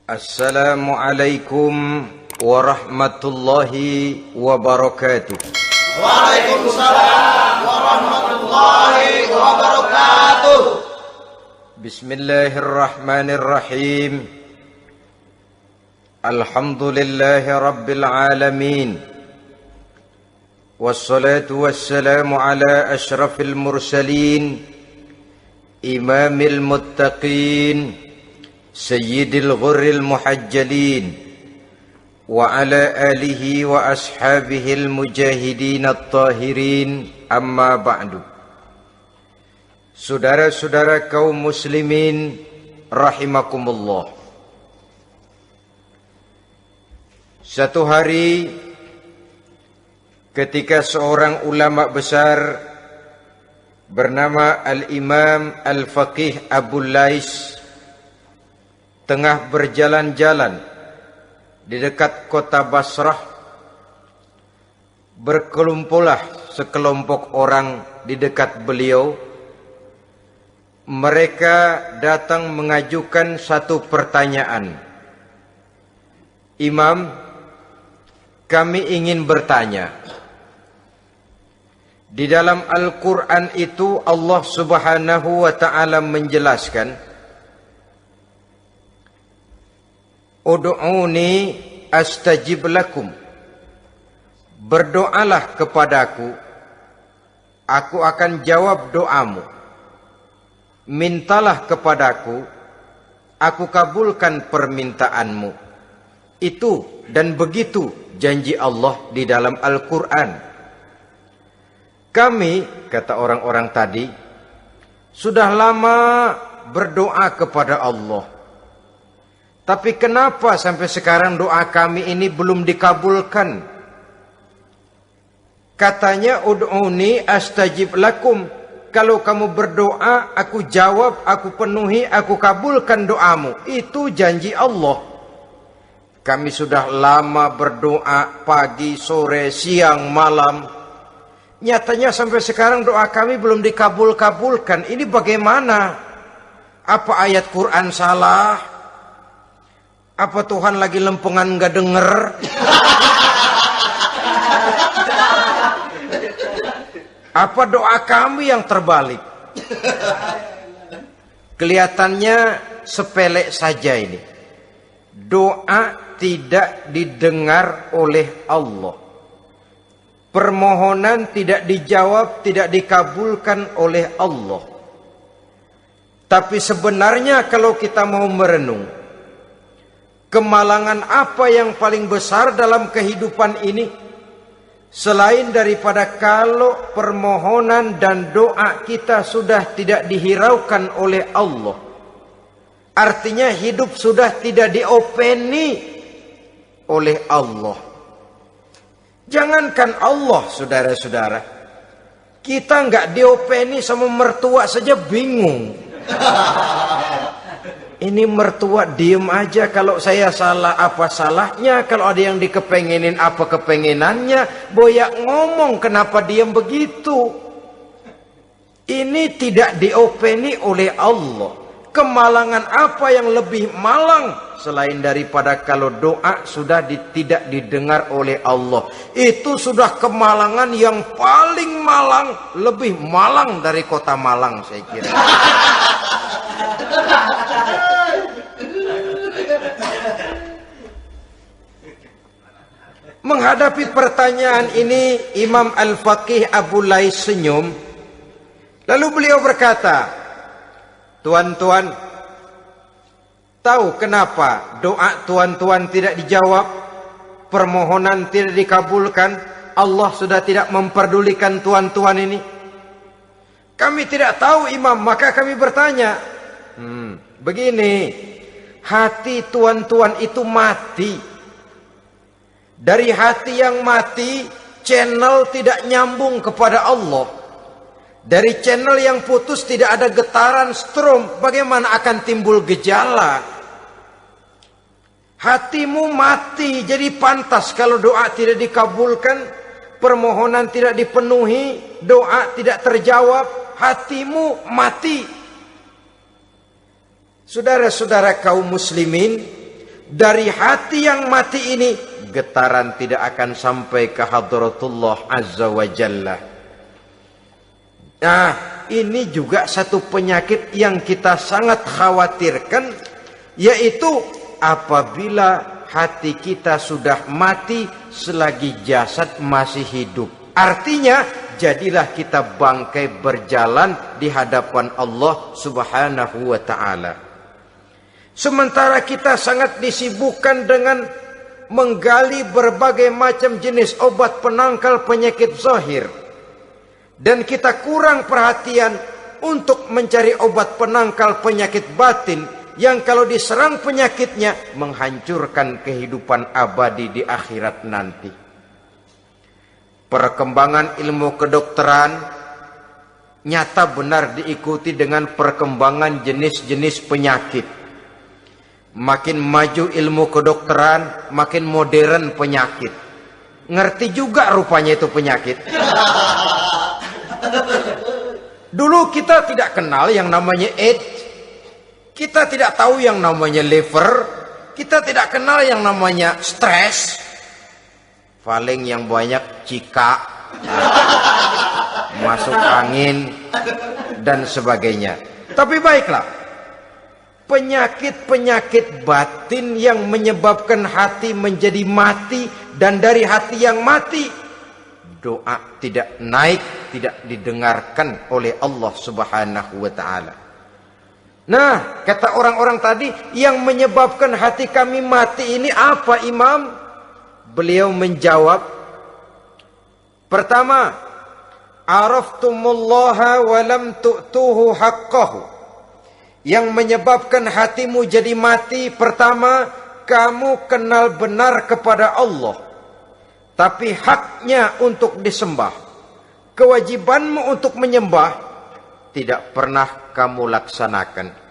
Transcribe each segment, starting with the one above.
Assalamualaikum warahmatullahi wabarakatuh. Waalaikumsalam warahmatullahi wabarakatuh. Bismillahirrahmanirrahim. Alhamdulillahi rabbil alamin. Wassalatu wassalamu ala ashrafil mursalin, imamil muttaqin, sayyidil ghurril muhajjalin, wa ala alihi wa ashabihil mujahidin at-tahirin, amma ba'du. Saudara-saudara kaum muslimin rahimakumullah. Satu hari ketika seorang ulama besar bernama Al-Imam Al-Faqih Abu Lais tengah berjalan-jalan di dekat kota Basrah, berkelumpulah sekelompok orang di dekat beliau. Mereka datang mengajukan satu pertanyaan. Imam, kami ingin bertanya. Di dalam Al-Quran itu Allah Subhanahu wa ta'ala menjelaskan, Ud'uni astajib lakum. Berdoalah kepadaku, aku akan jawab doamu. Mintalah kepadaku, aku kabulkan permintaanmu. Itu dan begitu janji Allah di dalam Al-Quran. Kami, kata orang-orang tadi, sudah lama berdoa kepada Allah. Tapi kenapa sampai sekarang doa kami ini belum dikabulkan? Katanya, ud'uni astajib lakum. Kalau kamu berdoa, aku jawab, aku penuhi, aku kabulkan doamu. Itu janji Allah. Kami sudah lama berdoa pagi, sore, siang, malam. Nyatanya sampai sekarang doa kami belum dikabulkan. Ini bagaimana? Apa ayat Quran salah? Apa Tuhan lagi lempengan nggak denger? Apa doa kami yang terbalik? Kelihatannya sepele saja ini. Doa tidak didengar oleh Allah. Permohonan tidak dijawab, tidak dikabulkan oleh Allah. Tapi sebenarnya kalau kita mau merenung, kemalangan apa yang paling besar dalam kehidupan ini selain daripada kalau permohonan dan doa kita sudah tidak dihiraukan oleh Allah. Artinya hidup sudah tidak diopeni oleh Allah. Jangankan Allah, saudara-saudara, kita nggak diopeni sama mertua saja bingung. Ini mertua diem aja, kalau saya salah apa salahnya, kalau ada yang dikepengenin apa kepengenannya, boyak ngomong kenapa diem begitu. Ini tidak diopeni oleh Allah. Kemalangan apa yang lebih malang selain daripada kalau doa sudah tidak didengar oleh Allah. Itu sudah kemalangan yang paling malang, lebih malang dari kota Malang saya kira. Menghadapi pertanyaan ini, Imam Al-Faqih Abu Lais senyum. Lalu beliau berkata, tuan-tuan, tahu kenapa doa tuan-tuan tidak dijawab, permohonan tidak dikabulkan? Allah sudah tidak memperdulikan tuan-tuan ini. Kami tidak tahu, Imam, maka kami bertanya. Begini, hati tuan-tuan itu mati. Dari hati yang mati, channel tidak nyambung kepada Allah. Dari channel yang putus tidak ada getaran strom, bagaimana akan timbul gejala? Hatimu mati, jadi pantas kalau doa tidak dikabulkan, permohonan tidak dipenuhi, doa tidak terjawab, hatimu mati. Saudara-saudara kaum muslimin, dari hati yang mati ini, getaran tidak akan sampai ke hadratullah azza wa jalla. Nah, ini juga satu penyakit yang kita sangat khawatirkan, yaitu apabila hati kita sudah mati selagi jasad masih hidup. Artinya, jadilah kita bangkai berjalan di hadapan Allah Subhanahu wa ta'ala. Sementara kita sangat disibukkan dengan menggali berbagai macam jenis obat penangkal penyakit zahir, dan kita kurang perhatian untuk mencari obat penangkal penyakit batin yang kalau diserang penyakitnya menghancurkan kehidupan abadi di akhirat nanti. Perkembangan ilmu kedokteran nyata benar diikuti dengan perkembangan jenis-jenis penyakit. Makin maju ilmu kedokteran, makin modern penyakit. Ngerti juga rupanya itu penyakit. Dulu kita tidak kenal yang namanya AIDS. Kita tidak tahu yang namanya liver. Kita tidak kenal yang namanya stres. Paling yang banyak cika, masuk angin, dan sebagainya. Tapi baiklah, penyakit-penyakit batin yang menyebabkan hati menjadi mati, dan dari hati yang mati, doa tidak naik, tidak didengarkan oleh Allah Subhanahu wa ta'ala. Nah, kata orang-orang tadi, yang menyebabkan hati kami mati ini apa, Imam? Beliau menjawab, pertama, araftumullaha wa lam tu'tuhu haqqahu. Yang menyebabkan hatimu jadi mati, pertama, kamu kenal benar kepada Allah, tapi haknya untuk disembah, kewajibanmu untuk menyembah, tidak pernah kamu laksanakan.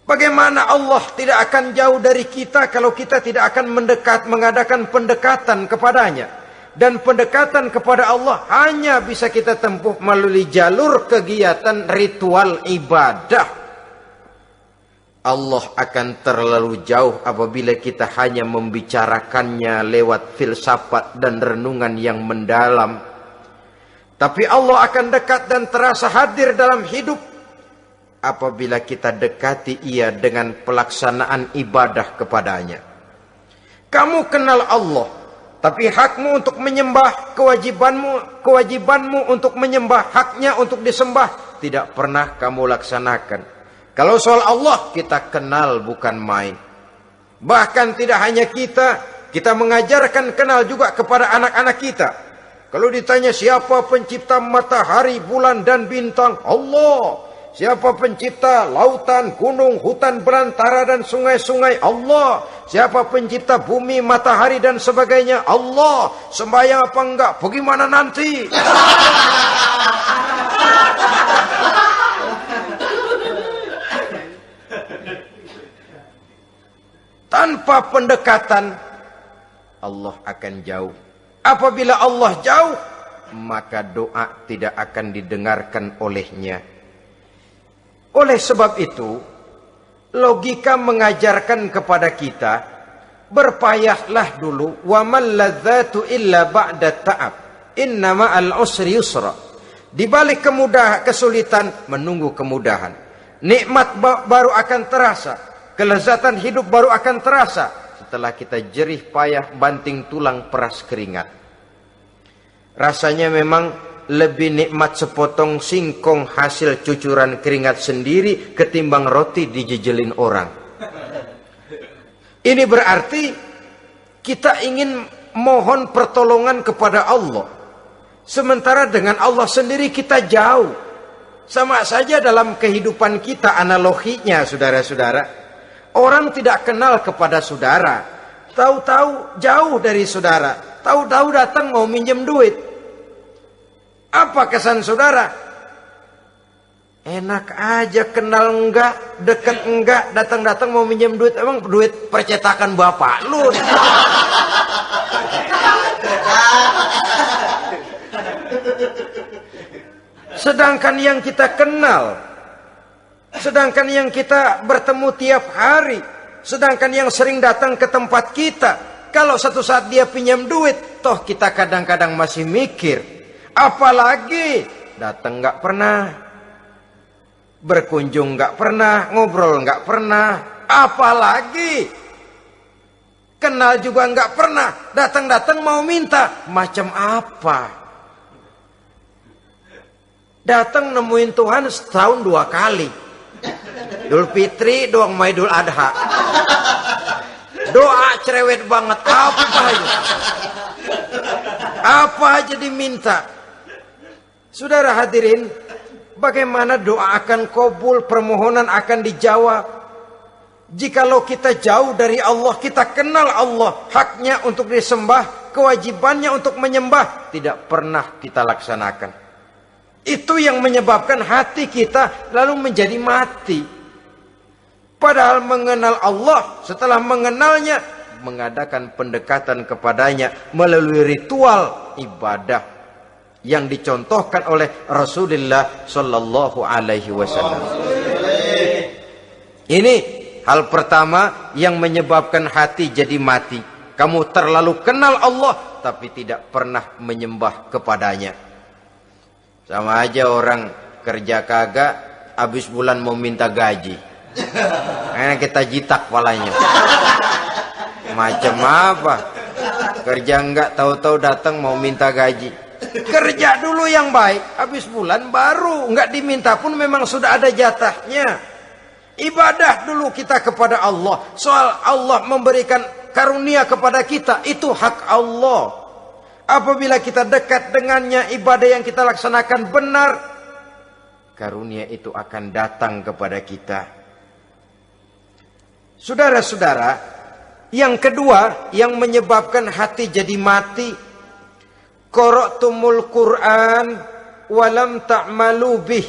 Bagaimana Allah tidak akan jauh dari kita kalau kita tidak akan mengadakan pendekatan kepadanya. Dan pendekatan kepada Allah hanya bisa kita tempuh melalui jalur kegiatan ritual ibadah. Allah akan terlalu jauh apabila kita hanya membicarakannya lewat filsafat dan renungan yang mendalam. Tapi Allah akan dekat dan terasa hadir dalam hidup apabila kita dekati ia dengan pelaksanaan ibadah kepadanya. Kamu kenal Allah, tapi hakmu untuk menyembah, kewajibanmu untuk menyembah, haknya untuk disembah, tidak pernah kamu laksanakan. Kalau soal Allah, kita kenal bukan main. Bahkan tidak hanya kita mengajarkan kenal juga kepada anak-anak kita. Kalau ditanya siapa pencipta matahari, bulan dan bintang, Allah. Siapa pencipta lautan, gunung, hutan belantara dan sungai-sungai? Allah. Siapa pencipta bumi, matahari dan sebagainya? Allah. Sembahyang apa enggak? Bagaimana nanti? Tanpa pendekatan, Allah akan jauh. Apabila Allah jauh, maka doa tidak akan didengarkan olehnya. Oleh sebab itu, logika mengajarkan kepada kita, berpayahlah dulu, wa mal ladzatu illa ba'da ta'ab, inna ma'al usri yusra. Di balik kesulitan menunggu kemudahan. Nikmat baru akan terasa, kelezatan hidup baru akan terasa setelah kita jerih payah banting tulang peras keringat. Rasanya memang lebih nikmat sepotong singkong hasil cucuran keringat sendiri ketimbang roti dijejelin orang. Ini berarti kita ingin mohon pertolongan kepada Allah, sementara dengan Allah sendiri kita jauh. Sama saja dalam kehidupan kita analoginya, saudara-saudara. Orang tidak kenal kepada saudara, tahu-tahu jauh dari saudara, tahu-tahu datang mau minjem duit. Apa kesan saudara? Enak aja, kenal enggak, dekat enggak, datang-datang mau minjem duit. Emang duit percetakan bapak lu? Sedangkan yang kita kenal, sedangkan yang kita bertemu tiap hari, Sedangkan yang sering datang ke tempat kita, kalau satu saat dia pinjam duit, toh kita kadang-kadang masih mikir. Apalagi datang nggak pernah, berkunjung nggak pernah, ngobrol nggak pernah. Apalagi kenal juga nggak pernah, datang-datang mau minta. Macam apa? Datang nemuin Tuhan setahun 2 kali. Idul Fitri, doang sama Idul Adha. Doa cerewet banget. Apa aja diminta. Saudara hadirin, bagaimana doa akan kabul, permohonan akan dijawab? Jikalau kita jauh dari Allah, kita kenal Allah, haknya untuk disembah, kewajibannya untuk menyembah, tidak pernah kita laksanakan. Itu yang menyebabkan hati kita lalu menjadi mati. Padahal mengenal Allah, setelah mengenalnya, mengadakan pendekatan kepadanya melalui ritual ibadah yang dicontohkan oleh Rasulullah Sallallahu Alaihi Wasallam. Ini hal pertama yang menyebabkan hati jadi mati. Kamu terlalu kenal Allah tapi tidak pernah menyembah kepadanya. Sama aja orang kerja kagak, habis bulan mau minta gaji. Karena kita jitak palanya. Macam apa? Kerja enggak, tahu-tahu datang mau minta gaji. Kerja dulu yang baik, habis bulan baru. Enggak diminta pun memang sudah ada jatahnya. Ibadah dulu kita kepada Allah. Soal Allah memberikan karunia kepada kita, itu hak Allah. Apabila kita dekat dengannya, ibadah yang kita laksanakan benar, karunia itu akan datang kepada kita. Saudara-saudara, yang kedua yang menyebabkan hati jadi mati, qara'tumul Qur'an walam ta'malu bih.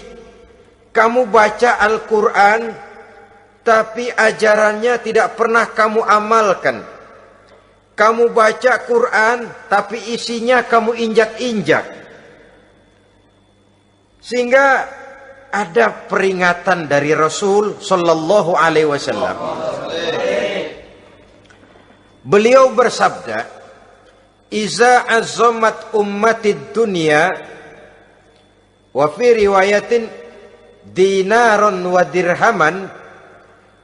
Kamu baca Al-Qur'an tapi ajarannya tidak pernah kamu amalkan. Kamu baca Quran tapi isinya kamu injak-injak. Sehingga ada peringatan dari Rasul Sallallahu Alaihi Wasallam. Beliau bersabda, "Iza azzamat ummatid dunya wa fi riwayatin dinaron wa dirhaman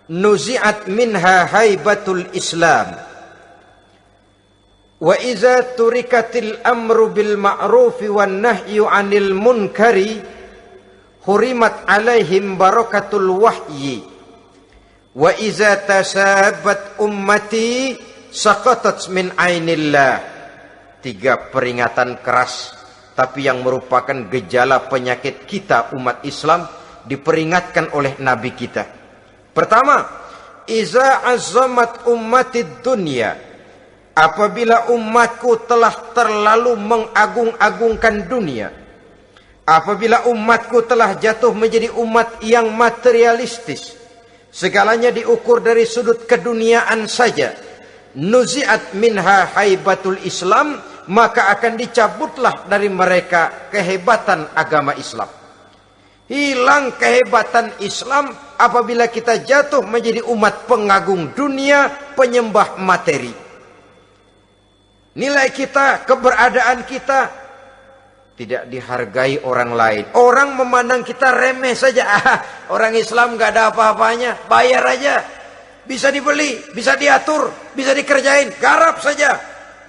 nuzi'at minha haibatul Islam. Wa iza turikatil amru bil ma'rufi wan nahyu 'anil munkari hurimat 'alaihim barakatul wahyi. Wa iza tasabat ummati saqatat min 'ainillah." 3 peringatan keras tapi yang merupakan gejala penyakit kita umat Islam diperingatkan oleh Nabi kita. Pertama, iza azzamat ummatid dunya. Apabila umatku telah terlalu mengagung-agungkan dunia, apabila umatku telah jatuh menjadi umat yang materialistis, segalanya diukur dari sudut keduniaan saja, nuzi'at minha haibatul Islam, maka akan dicabutlah dari mereka kehebatan agama Islam. Hilang kehebatan Islam apabila kita jatuh menjadi umat pengagung dunia, penyembah materi. Nilai kita, keberadaan kita tidak dihargai orang lain. Orang memandang kita remeh saja. Orang Islam gak ada apa-apanya, bayar aja. Bisa dibeli, bisa diatur, bisa dikerjain, garap saja.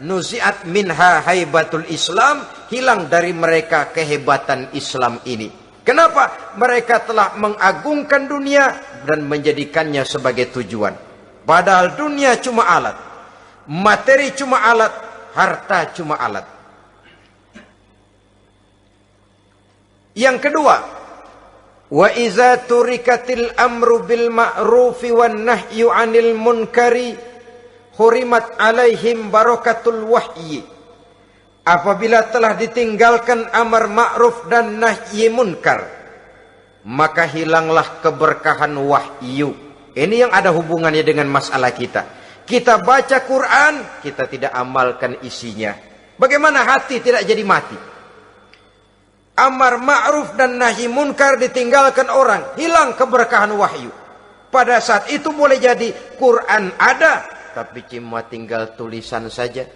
Nuzi'at minha haibatul Islam, hilang dari mereka kehebatan Islam ini. Kenapa? Mereka telah mengagungkan dunia dan menjadikannya sebagai tujuan. Padahal dunia cuma alat, materi cuma alat, harta cuma alat. Yang kedua, wa iza turikatil amru bil ma'rufi wan nahyu 'anil munkari hurimat 'alaihim barakatul wahyi. Apabila telah ditinggalkan amar ma'ruf dan nahi munkar, maka hilanglah keberkahan wahyu. Ini yang ada hubungannya dengan masalah kita. Kita baca Quran, kita tidak amalkan isinya. Bagaimana hati tidak jadi mati? Amar ma'ruf dan nahi munkar ditinggalkan orang, hilang keberkahan wahyu. Pada saat itu boleh jadi Quran ada, tapi cuma tinggal tulisan saja.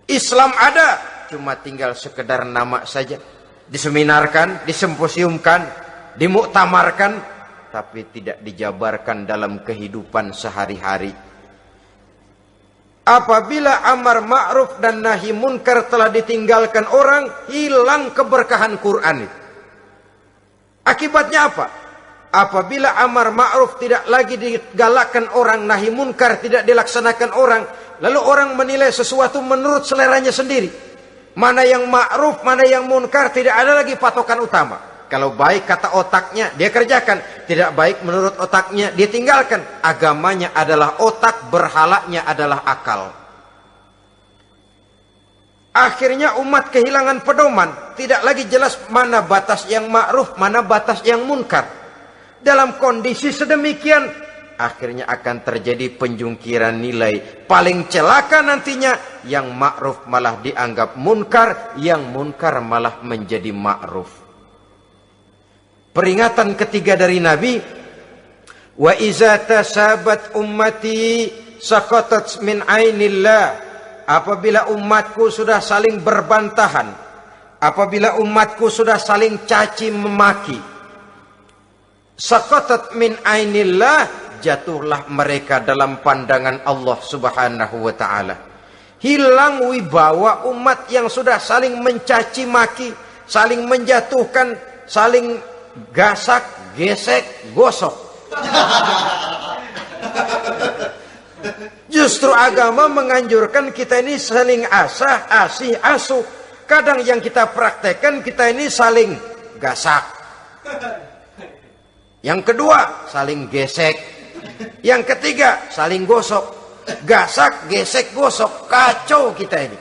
Islam ada, cuma tinggal sekedar nama saja. Diseminarkan, disimposiumkan, dimuktamarkan, tapi tidak dijabarkan dalam kehidupan sehari-hari. Apabila amar ma'ruf dan nahi munkar telah ditinggalkan orang, hilang keberkahan Quran itu. Akibatnya apa? Apabila amar ma'ruf tidak lagi digalakkan orang, nahi munkar tidak dilaksanakan orang, lalu orang menilai sesuatu menurut seleranya sendiri. Mana yang ma'ruf, mana yang munkar, tidak ada lagi patokan utama. Kalau baik kata otaknya, dia kerjakan. Tidak baik menurut otaknya, dia tinggalkan. Agamanya adalah otak, berhalanya adalah akal. Akhirnya umat kehilangan pedoman. Tidak lagi jelas mana batas yang ma'ruf, mana batas yang munkar. Dalam kondisi sedemikian, akhirnya akan terjadi penjungkiran nilai. Paling celaka nantinya, yang ma'ruf malah dianggap munkar, yang munkar malah menjadi ma'ruf. Peringatan ketiga dari Nabi, wa iza tasabat ummati saqatat min ainillah. Apabila umatku sudah saling berbantahan, apabila umatku sudah saling caci memaki, saqatat min ainillah, jatuhlah mereka dalam pandangan Allah Subhanahu wa taala. Hilang wibawa umat yang sudah saling mencaci maki, saling menjatuhkan, saling gasak, gesek, gosok. Justru agama menganjurkan kita ini saling asah, asih, asuh. Kadang yang kita praktekkan, kita ini saling gasak. Yang kedua, saling gesek. Yang ketiga, saling gosok. Gasak, gesek, gosok. Kacau kita ini.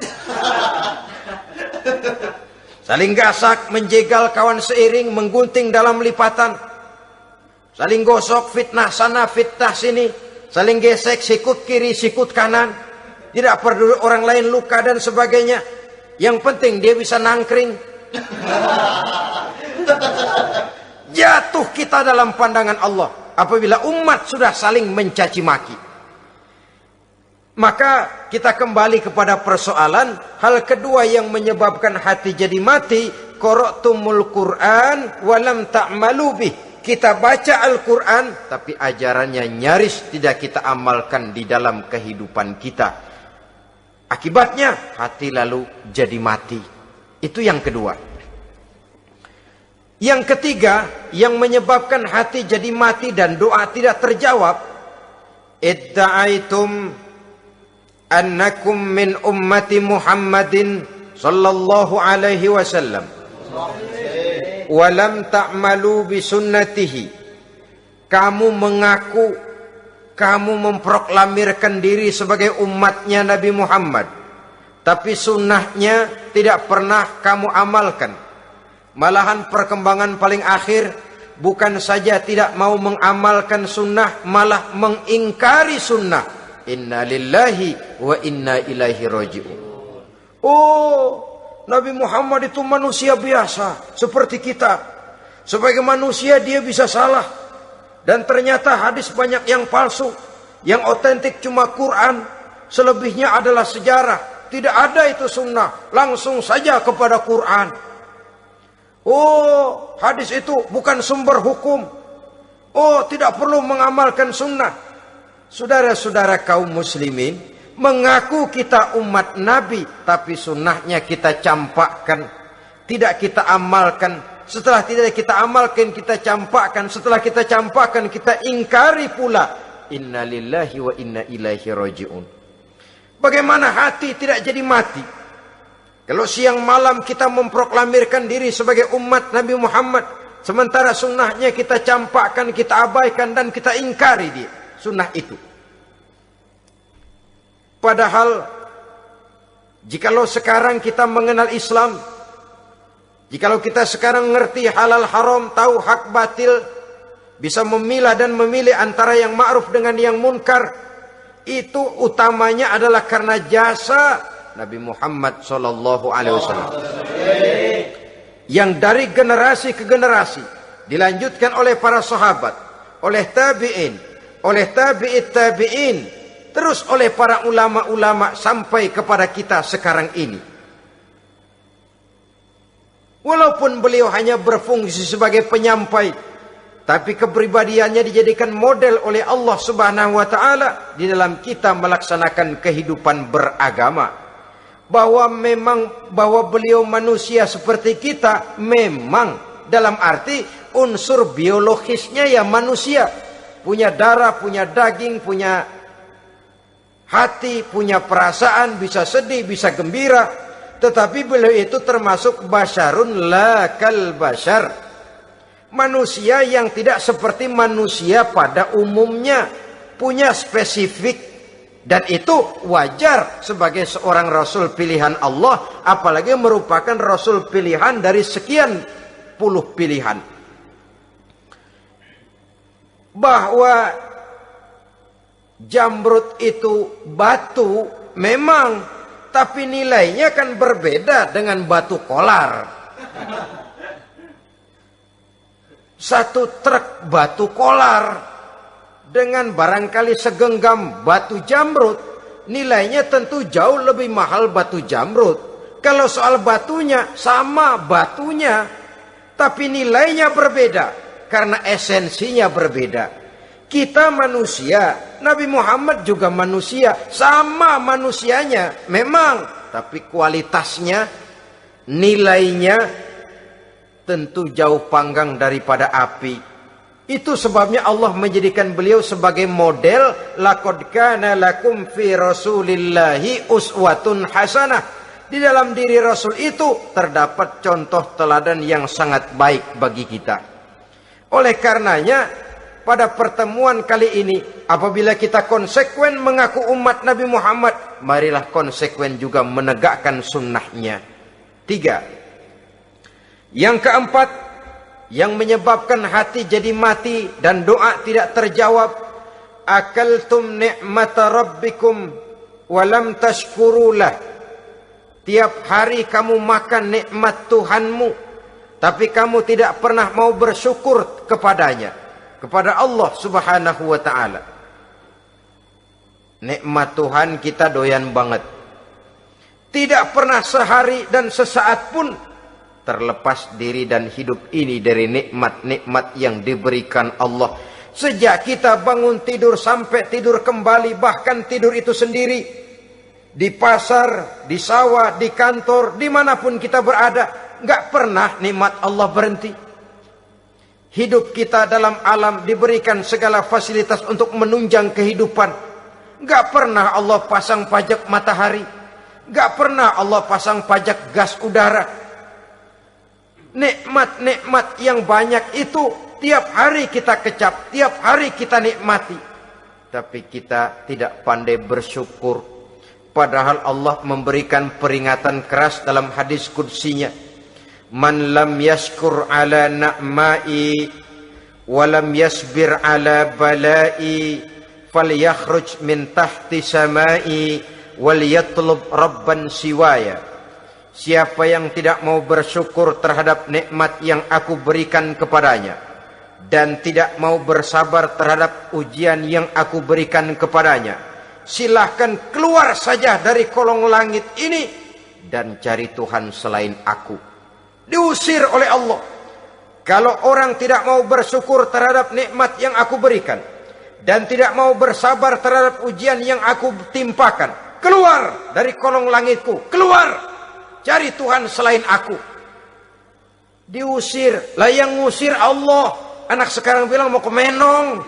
Saling gasak, menjegal kawan seiring, menggunting dalam lipatan. Saling gosok, fitnah sana, fitnah sini. Saling gesek, sikut kiri, sikut kanan. Tidak peduli orang lain luka dan sebagainya. Yang penting dia bisa nangkring. Jatuh kita dalam pandangan Allah apabila umat sudah saling mencaci maki. Maka kita kembali kepada persoalan. Hal kedua yang menyebabkan hati jadi mati, qara'tumul Qur'an walam ta'malu bih. Kita baca Al-Quran, tapi ajarannya nyaris tidak kita amalkan di dalam kehidupan kita. Akibatnya, hati lalu jadi mati. Itu yang kedua. Yang ketiga, yang menyebabkan hati jadi mati dan doa tidak terjawab. Idda'aitum annakum min ummati Muhammadin sallallahu alaihi wasallam. Walam ta'malu bisunnatihi. Kamu mengaku, kamu memproklamirkan diri sebagai umatnya Nabi Muhammad, tapi sunnahnya tidak pernah kamu amalkan. Malahan perkembangan paling akhir, bukan saja tidak mau mengamalkan sunnah, malah mengingkari sunnah. Inna lillahi wa inna ilaihi raji'un. Oh, Nabi Muhammad itu manusia biasa seperti kita. Sebagai manusia dia bisa salah. Dan ternyata hadis banyak yang palsu. Yang otentik cuma Quran. Selebihnya adalah sejarah. Tidak ada itu sunnah. Langsung saja kepada Quran. Oh, hadis itu bukan sumber hukum. Oh, tidak perlu mengamalkan sunnah. Saudara-saudara kaum muslimin, mengaku kita umat Nabi, tapi sunnahnya kita campakkan, tidak kita amalkan. Setelah tidak kita amalkan, kita campakkan. Setelah kita campakkan, kita ingkari pula. Inna lillahi wa inna ilaihi raji'un. Bagaimana hati tidak jadi mati? Kalau siang malam kita memproklamirkan diri sebagai umat Nabi Muhammad, sementara sunnahnya kita campakkan, kita abaikan, dan kita ingkari dia, sunnah itu. Padahal, jikalau sekarang kita mengenal Islam, jikalau kita sekarang ngerti halal haram, tahu hak batil, bisa memilah dan memilih antara yang ma'ruf dengan yang munkar, itu utamanya adalah karena jasa Nabi Muhammad SAW, yang dari generasi ke generasi dilanjutkan oleh para sahabat, oleh tabi'in, oleh tabi'it tabi'in, terus oleh para ulama-ulama sampai kepada kita sekarang ini. Walaupun beliau hanya berfungsi sebagai penyampai, tapi kepribadiannya dijadikan model oleh Allah Subhanahu wa taala di dalam kita melaksanakan kehidupan beragama. Bahwa beliau manusia seperti kita, memang dalam arti unsur biologisnya ya manusia, punya darah, punya daging, punya hati, punya perasaan, bisa sedih, bisa gembira. Tetapi beliau itu termasuk basyarun la kal basyar, manusia yang tidak seperti manusia pada umumnya, punya spesifik, dan itu wajar sebagai seorang rasul pilihan Allah, apalagi merupakan rasul pilihan dari sekian puluh pilihan. Bahwa jamrud itu batu memang, tapi nilainya kan berbeda dengan batu kolar. Satu truk batu kolar dengan barangkali segenggam batu jamrud, nilainya tentu jauh lebih mahal batu jamrud. Kalau soal batunya, sama batunya, tapi nilainya berbeda karena esensinya berbeda. Kita manusia, Nabi Muhammad juga manusia, sama manusianya memang, tapi kualitasnya, nilainya tentu jauh panggang daripada api. Itu sebabnya Allah menjadikan beliau sebagai model. Laqad kana lakum fi rasulillahi uswatun hasanah. Di dalam diri Rasul itu terdapat contoh teladan yang sangat baik bagi kita. Oleh karenanya, pada pertemuan kali ini, apabila kita konsekuen mengaku umat Nabi Muhammad, marilah konsekuen juga menegakkan sunnahnya. 3. Yang keempat, yang menyebabkan hati jadi mati dan doa tidak terjawab, akaltum ni'mata rabbikum walam tashkurulah. Tiap hari kamu makan nikmat Tuhanmu, tapi kamu tidak pernah mau bersyukur kepadanya, kepada Allah Subhanahu wa ta'ala. Nikmat Tuhan kita doyan banget. Tidak pernah sehari dan sesaat pun terlepas diri dan hidup ini dari nikmat-nikmat yang diberikan Allah. Sejak kita bangun tidur sampai tidur kembali, bahkan tidur itu sendiri, di pasar, di sawah, di kantor, dimanapun kita berada, nggak pernah nikmat Allah berhenti. Hidup kita dalam alam diberikan segala fasilitas untuk menunjang kehidupan. Gak pernah Allah pasang pajak matahari. Gak pernah Allah pasang pajak gas udara. Nikmat-nikmat yang banyak itu tiap hari kita kecap, tiap hari kita nikmati. Tapi kita tidak pandai bersyukur. Padahal Allah memberikan peringatan keras dalam hadis qudsinya. Man lam yashkur ala na'mai walam yasbir ala balai falyakhruj min tahti samai wal yatlub rabban siwaya. Siapa yang tidak mau bersyukur terhadap nikmat yang aku berikan kepadanya dan tidak mau bersabar terhadap ujian yang aku berikan kepadanya, silahkan keluar saja dari kolong langit ini dan cari Tuhan selain aku. Diusir oleh Allah. Kalau orang tidak mau bersyukur terhadap nikmat yang aku berikan dan tidak mau bersabar terhadap ujian yang aku timpakan, keluar dari kolong langitku, keluar, cari Tuhan selain aku. Diusir. Lah yang ngusir Allah. Anak sekarang bilang mau ke Menong.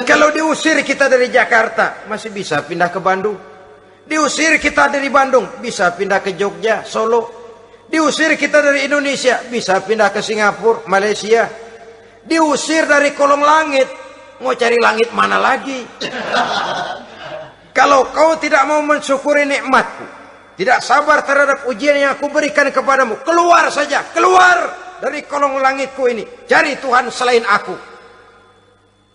Kalau diusir kita dari Jakarta, masih bisa pindah ke Bandung. Diusir kita dari Bandung, bisa pindah ke Jogja, Solo. Diusir kita dari Indonesia, bisa pindah ke Singapura, Malaysia. Diusir dari kolong langit, mau cari langit mana lagi? Kalau kau tidak mau mensyukuri nikmatku, tidak sabar terhadap ujian yang aku berikan kepadamu, keluar saja, keluar dari kolong langitku ini, cari Tuhan selain aku.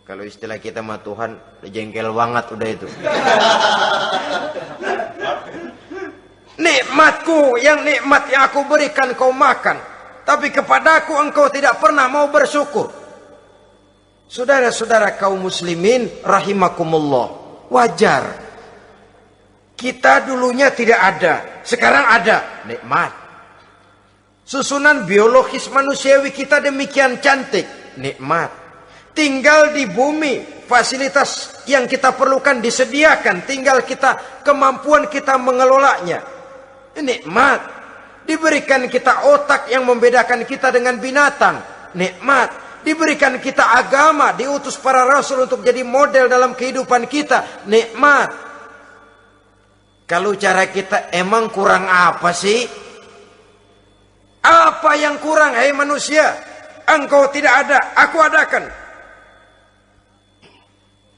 Kalau istilah kita mah Tuhan jengkel banget udah itu. Nikmatku, yang nikmat yang aku berikan kau makan, tapi kepadaku engkau tidak pernah mau bersyukur. Saudara-saudara kaum muslimin rahimakumullah, wajar. Kita dulunya tidak ada, sekarang ada, nikmat. Susunan biologis manusiawi kita demikian cantik, nikmat. Tinggal di bumi, fasilitas yang kita perlukan disediakan, tinggal kemampuan kita mengelolanya. Nikmat. Diberikan kita otak yang membedakan kita dengan binatang, nikmat. Diberikan kita agama, diutus para rasul untuk jadi model dalam kehidupan kita, nikmat. Kalau cara kita emang kurang apa sih? Apa yang kurang, hai manusia? Engkau tidak ada, aku adakan.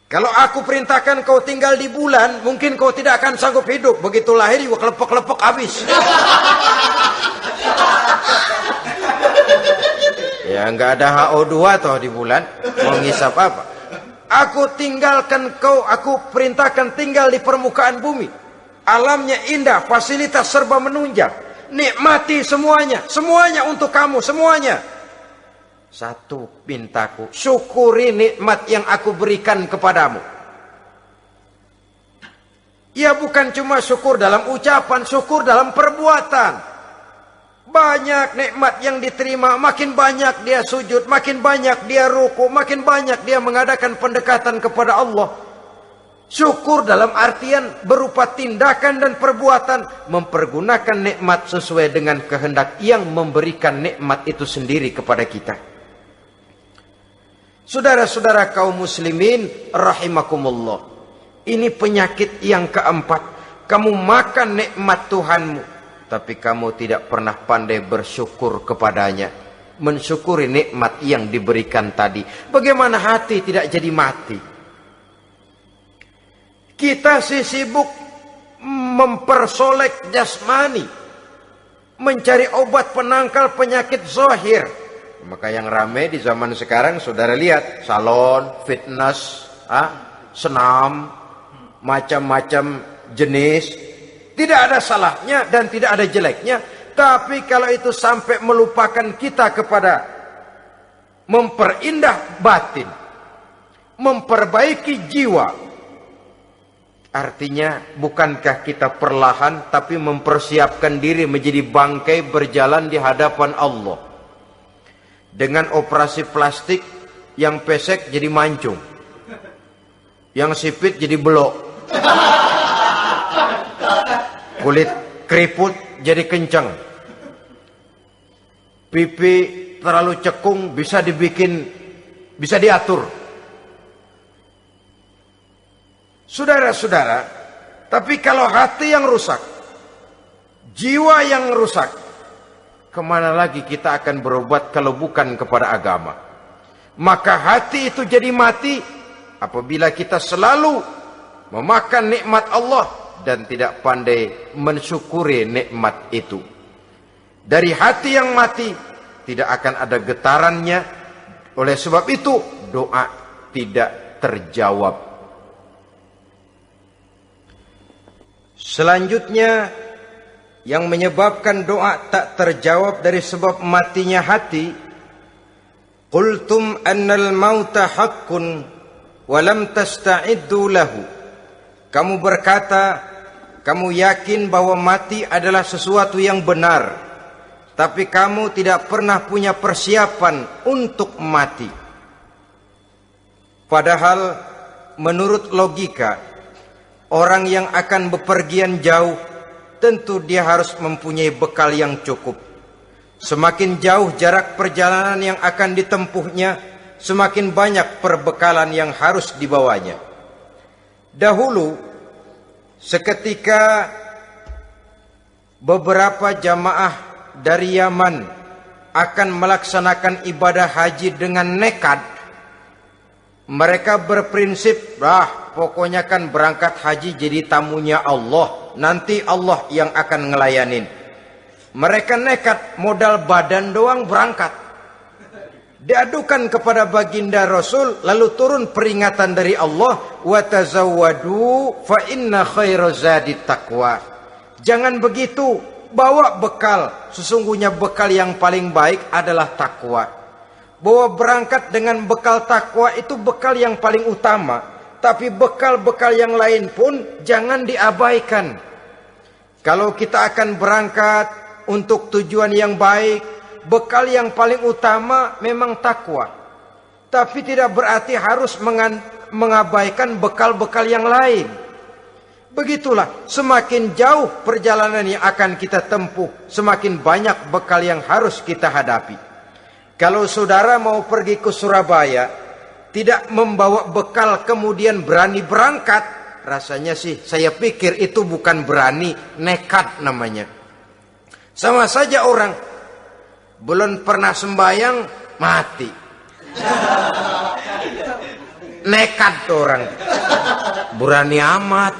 Kalau aku perintahkan kau tinggal di bulan, mungkin kau tidak akan sanggup hidup. Begitu lahir juga kelepek-kelepek habis. Ya nggak ada HO2 toh di bulan, mau ngisap apa? Aku tinggalkan kau, aku perintahkan tinggal di permukaan bumi. Alamnya indah, fasilitas serba menunjang. Nikmati semuanya, semuanya untuk kamu, semuanya. Satu pintaku, syukuri nikmat yang aku berikan kepadamu. Ya bukan cuma syukur dalam ucapan, syukur dalam perbuatan. Banyak nikmat yang diterima, makin banyak dia sujud, makin banyak dia ruku, makin banyak dia mengadakan pendekatan kepada Allah. Syukur dalam artian berupa tindakan dan perbuatan, mempergunakan nikmat sesuai dengan kehendak yang memberikan nikmat itu sendiri kepada kita. Saudara-saudara kaum muslimin rahimakumullah, ini penyakit yang keempat. Kamu makan nikmat Tuhanmu, tapi kamu tidak pernah pandai bersyukur kepadanya, mensyukuri nikmat yang diberikan tadi. Bagaimana hati tidak jadi mati? Kita sibuk mempersolek jasmani, mencari obat penangkal penyakit zahir. Maka yang ramai di zaman sekarang, saudara lihat, salon, fitness, senam, macam-macam jenis. Tidak ada salahnya dan tidak ada jeleknya. Tapi kalau itu sampai melupakan kita kepada memperindah batin, memperbaiki jiwa, artinya bukankah kita perlahan tapi mempersiapkan diri menjadi bangkai berjalan di hadapan Allah? Dengan operasi plastik, yang pesek jadi mancung, yang sipit jadi belok, kulit keriput jadi kencang, pipi terlalu cekung bisa diatur. Saudara-saudara, tapi kalau hati yang rusak, jiwa yang rusak, kemana lagi kita akan berobat kalau bukan kepada agama? Maka hati itu jadi mati apabila kita selalu memakan nikmat Allah dan tidak pandai mensyukuri nikmat itu. Dari hati yang mati tidak akan ada getarannya. Oleh sebab itu doa tidak terjawab. Selanjutnya, yang menyebabkan doa tak terjawab dari sebab matinya hati, qultum annal mauta haqqun wa lam tasta'iddu lahu. Kamu berkata, kamu yakin bahwa mati adalah sesuatu yang benar, tapi kamu tidak pernah punya persiapan untuk mati. Padahal menurut logika, orang yang akan bepergian jauh tentu dia harus mempunyai bekal yang cukup. Semakin jauh jarak perjalanan yang akan ditempuhnya, semakin banyak perbekalan yang harus dibawanya. Dahulu, seketika beberapa jamaah dari Yaman akan melaksanakan ibadah haji dengan nekat, mereka berprinsip, pokoknya kan berangkat haji jadi tamunya Allah, nanti Allah yang akan ngelayanin. Mereka nekat, modal badan doang berangkat. Diadukan kepada baginda Rasul, lalu turun peringatan dari Allah, wa tazawwadu fa inna khairaz zadi taqwa. Jangan begitu, bawa bekal. Sesungguhnya bekal yang paling baik adalah takwa. Bahwa berangkat dengan bekal takwa itu bekal yang paling utama. Tapi bekal-bekal yang lain pun jangan diabaikan. Kalau kita akan berangkat untuk tujuan yang baik, bekal yang paling utama memang takwa. Tapi tidak berarti harus mengabaikan bekal-bekal yang lain. Begitulah, semakin jauh perjalanan yang akan kita tempuh, semakin banyak bekal yang harus kita hadapi. Kalau saudara mau pergi ke Surabaya, tidak membawa bekal kemudian berani berangkat, rasanya sih saya pikir itu bukan berani, nekat namanya. Sama saja orang belum pernah sembahyang mati. Nekat orang. Berani amat.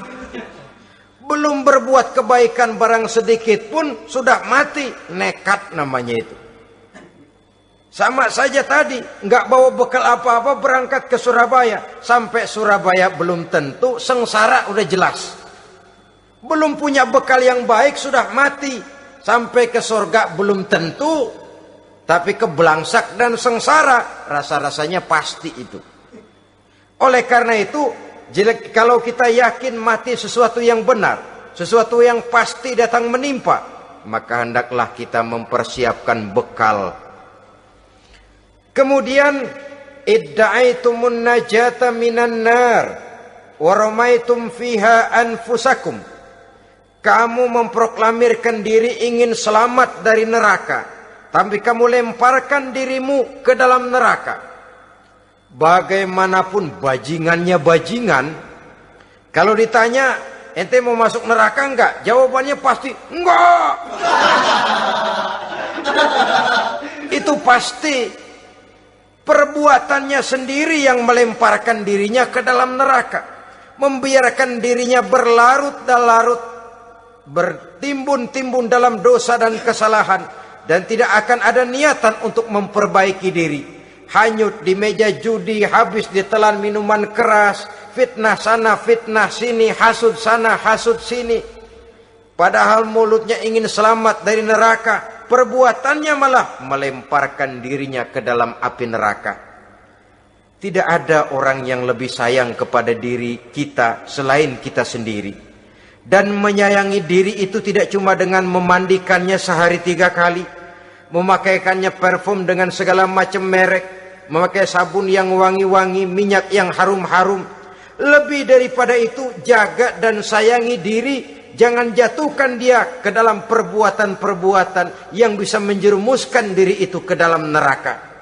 Belum berbuat kebaikan barang sedikit pun sudah mati. Nekat namanya itu. Sama saja tadi, nggak bawa bekal apa-apa berangkat ke Surabaya. Sampai Surabaya belum tentu, sengsara udah jelas. Belum punya bekal yang baik sudah mati. Sampai ke surga belum tentu, tapi kebelangsak dan sengsara rasa-rasanya pasti itu. Oleh karena itu, kalau kita yakin mati sesuatu yang benar, sesuatu yang pasti datang menimpa, maka hendaklah kita mempersiapkan bekal. Kemudian, idda'aitumun najata minan nar wa ramaitum fiha anfusakum. Kamu memproklamirkan diri ingin selamat dari neraka, tapi kamu lemparkan dirimu ke dalam neraka. Bagaimanapun bajingannya bajingan, kalau ditanya, ente mau masuk neraka enggak? Jawabannya pasti enggak. Itu pasti perbuatannya sendiri yang melemparkan dirinya ke dalam neraka, membiarkan dirinya berlarut-larut, bertimbun-timbun dalam dosa dan kesalahan, dan tidak akan ada niatan untuk memperbaiki diri. Hanyut di meja judi, habis ditelan minuman keras, fitnah sana fitnah sini, hasud sana hasud sini. Padahal mulutnya ingin selamat dari neraka, perbuatannya malah melemparkan dirinya ke dalam api neraka. Tidak ada orang yang lebih sayang kepada diri kita selain kita sendiri. Dan menyayangi diri itu tidak cuma dengan memandikannya sehari 3 kali, memakaikannya parfum dengan segala macam merek, memakai sabun yang wangi-wangi, minyak yang harum-harum. Lebih daripada itu, jaga dan sayangi diri. Jangan jatuhkan dia ke dalam perbuatan-perbuatan yang bisa menjerumuskan diri itu ke dalam neraka.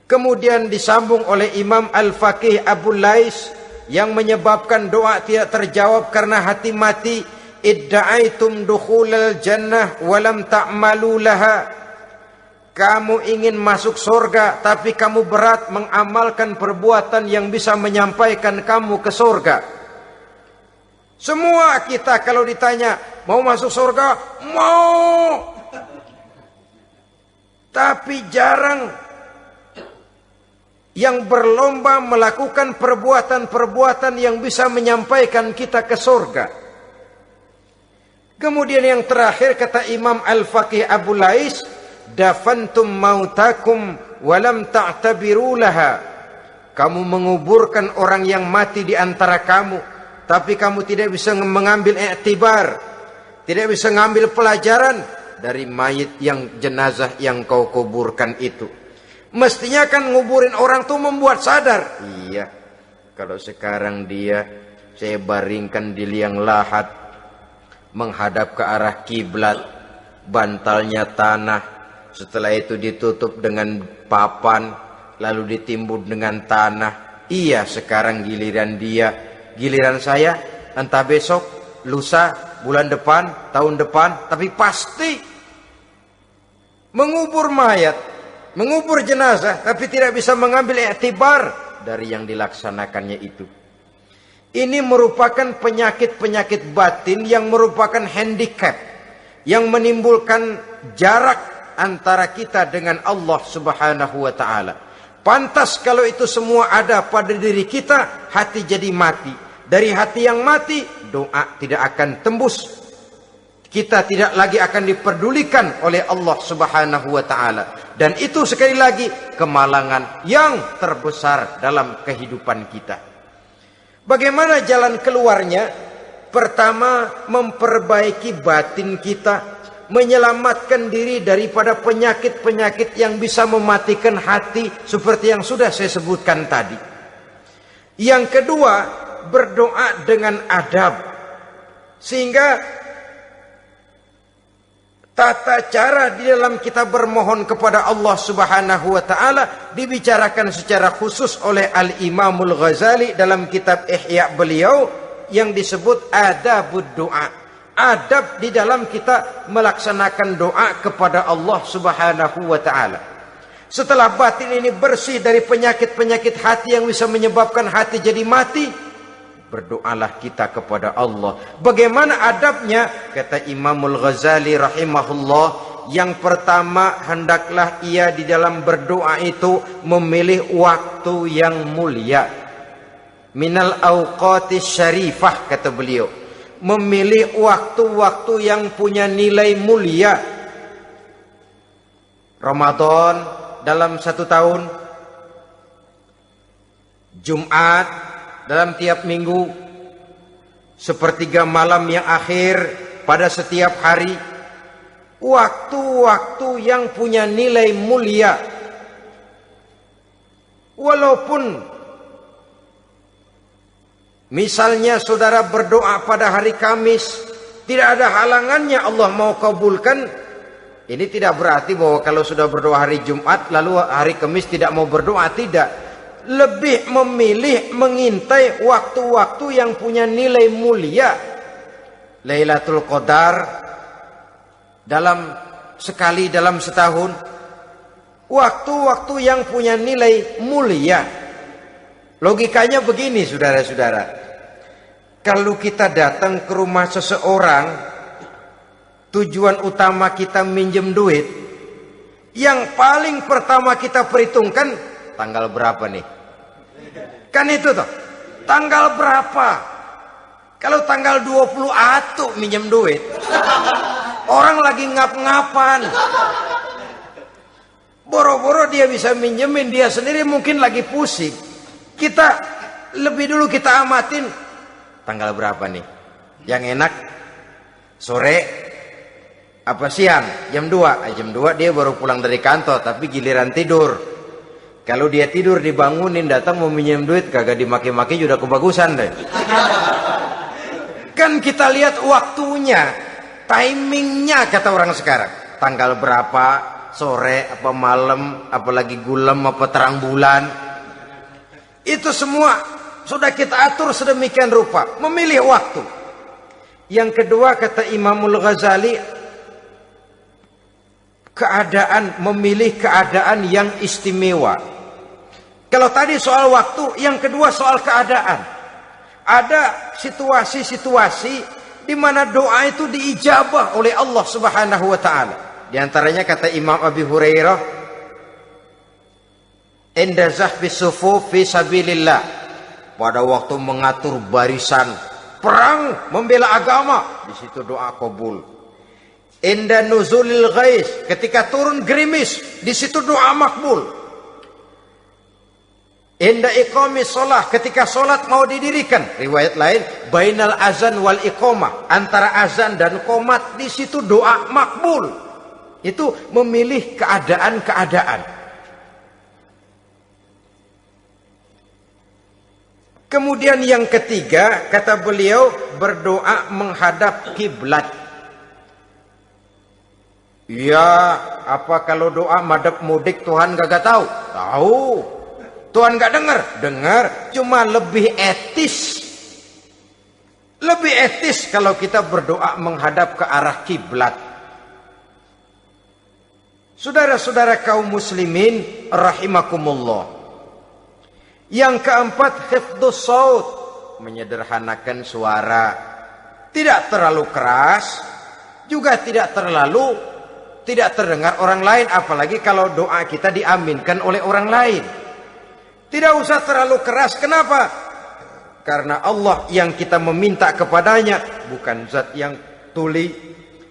Kemudian disambung oleh Imam Al-Faqih Abu Lais, yang menyebabkan doa tidak terjawab karena hati mati. Idda'aitum dukhulal jannah walam ta'malu laha. Kamu ingin masuk surga, tapi kamu berat mengamalkan perbuatan yang bisa menyampaikan kamu ke surga. Semua kita kalau ditanya mau masuk surga, mau, tapi jarang yang berlomba melakukan perbuatan-perbuatan yang bisa menyampaikan kita ke surga. Kemudian yang terakhir kata Imam Al-Faqih Abu Lais, dafantum mautakum walam ta'tabiru laha. Kamu menguburkan orang yang mati di antara kamu, tapi kamu tidak bisa mengambil iktibar, tidak bisa mengambil pelajaran dari mayit yang jenazah yang kau kuburkan itu. Mestinya kan nguburin orang tuh membuat sadar. Iya, kalau sekarang saya baringkan di liang lahat, menghadap ke arah kiblat, bantalnya tanah, setelah itu ditutup dengan papan, lalu ditimbun dengan tanah. Iya, sekarang giliran dia, giliran saya, entah besok, lusa, bulan depan, tahun depan, tapi pasti mengubur mayat, mengubur jenazah, tapi tidak bisa mengambil iktibar dari yang dilaksanakannya itu. Ini merupakan penyakit-penyakit batin yang merupakan handicap, yang menimbulkan jarak antara kita dengan Allah Subhanahu wa ta'ala. Pantas kalau itu semua ada pada diri kita, hati jadi mati. Dari hati yang mati, doa tidak akan tembus. kita tidak lagi akan diperdulikan oleh Allah Subhanahu wa taala. Dan itu sekali lagi kemalangan yang terbesar dalam kehidupan kita. Bagaimana jalan keluarnya? Pertama, memperbaiki batin kita, menyelamatkan diri daripada penyakit-penyakit yang bisa mematikan hati seperti yang sudah saya sebutkan tadi. Yang kedua, berdoa dengan adab. Sehingga tata cara di dalam kita bermohon kepada Allah Subhanahu wa taala dibicarakan secara khusus oleh Al-Imamul Ghazali dalam kitab Ihya beliau yang disebut adabud doa. Adab di dalam kita melaksanakan doa kepada Allah Subhanahu wa taala. Setelah batin ini bersih dari penyakit-penyakit hati yang bisa menyebabkan hati jadi mati, berdoalah kita kepada Allah. Bagaimana adabnya? Kata Imamul Ghazali rahimahullah, yang pertama hendaklah ia di dalam berdoa itu memilih waktu yang mulia. Minal awqatis syarifah, kata beliau. Memilih waktu-waktu yang punya nilai mulia. Ramadan dalam 1 tahun, Jumat dalam tiap minggu, sepertiga malam yang akhir pada setiap hari. Waktu-waktu yang punya nilai mulia. Walaupun misalnya saudara berdoa pada hari Kamis, tidak ada halangannya Allah mau kabulkan. Ini tidak berarti bahwa kalau sudah berdoa hari Jumat lalu hari Kamis tidak mau berdoa, tidak. Lebih memilih mengintai waktu-waktu yang punya nilai mulia. Lailatul Qadar sekali dalam setahun. Waktu-waktu yang punya nilai mulia. Logikanya begini, saudara-saudara. Kalau kita datang ke rumah seseorang, tujuan utama kita minjem duit, yang paling pertama kita perhitungkan tanggal berapa nih? Kan itu toh, tanggal berapa? Kalau tanggal 20 atuh minjem duit, orang lagi ngap-ngapan, boro-boro dia bisa minjemin, dia sendiri mungkin lagi pusing. Kita lebih dulu kita amatin tanggal berapa nih? Yang enak sore apa siang? Jam 2. Jam 2 dia baru pulang dari kantor, tapi giliran tidur. Kalau dia tidur dibangunin, datang mau minjem duit, kagak dimaki-maki sudah kebagusan deh. Kan kita lihat waktunya, timingnya kata orang sekarang. Tanggal berapa, sore apa malam, apalagi gulem apa terang bulan. Itu semua sudah kita atur sedemikian rupa, memilih waktu. Yang kedua kata Imamul Ghazali, memilih keadaan yang istimewa. Kalau tadi soal waktu, yang kedua soal keadaan. Ada situasi-situasi di mana doa itu diijabah oleh Allah Subhanahu wa taala. Di antaranya kata Imam Abi Hurairah, "Inda zahfis sufuf fi sabilillah." Pada waktu mengatur barisan perang membela agama, di situ doa kabul. Inda nuzulil ghais, ketika turun gerimis, di situ doa makbul. Inda iqamis shalah, ketika salat mau didirikan, riwayat lain bainal azan wal iqamah, antara azan dan qomat, di situ doa makbul. Itu memilih keadaan-keadaan. Kemudian yang ketiga kata beliau, berdoa menghadap kiblat. Ya, apa kalau doa madhab mudik Tuhan gak tahu? Tahu. Tuhan gak dengar? Dengar. Cuma lebih etis. Lebih etis kalau kita berdoa menghadap ke arah kiblat. Saudara-saudara kaum muslimin rahimakumullah. Yang keempat, hifdzus saut, menyederhanakan suara. Tidak terlalu keras, juga tidak terdengar orang lain, apalagi kalau doa kita diaminkan oleh orang lain. Tidak usah terlalu keras. Kenapa? Karena Allah yang kita meminta kepadanya bukan zat yang tuli,